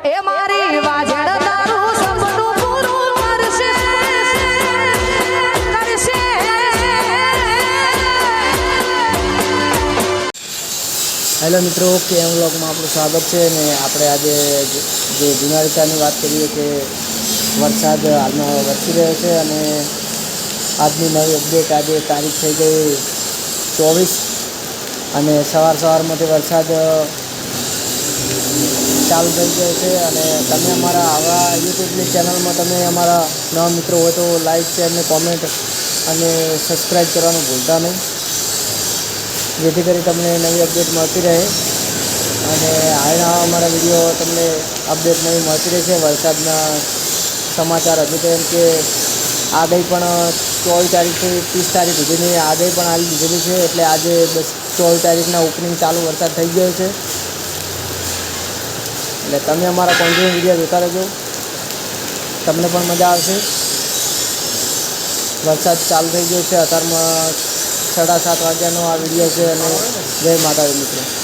એ મારી વાજણ તારું સપનું પૂરું કરશે કરશે। હેલો મિત્રો, કેમ વ્લોગમાં આપણું સ્વાગત છે ને આપણે આજે જે જૂના રીચાની વાત કરીએ કે વરસાદ હાલમાં વરસી રહ્યો છે અને આજની નવી અપડેટ આજે તારીખ થઈ ગઈ 24 અને સવારમાંથી વરસાદ ચાલુ થઈ ગયો છે અને તમે અમારા આવા યુટ્યુબની ચેનલમાં તમે અમારા નવા મિત્રો હોય તો લાઈક શેર ને કોમેન્ટ અને સબસ્ક્રાઈબ કરવાનું ભૂલતા નહીં, જેથી કરી તમને નવી અપડેટ મળતી રહે અને હાલના અમારા વિડીયો તમને અપડેટ નવી મળતી રહેશે। વરસાદના સમાચાર હજુ તો એમ કે આગાહી પણ 24 તારીખથી 30 તારીખ સુધીની આગાહી પણ આવી દીધેલી છે, એટલે આજે 24 તારીખના ઓપનિંગ ચાલુ વરસાદ થઈ ગયો છે। એટલે તમે અમારા કોન્ટિન્યુ વિડીયો જોતા રહેજો, તમને પણ મજા આવશે। વરસાદ ચાલુ થઈ ગયો છે, અત્યારમાં 7:30 વાગ્યાનો આ વિડીયો છે અને જય માતાજી મિત્રો।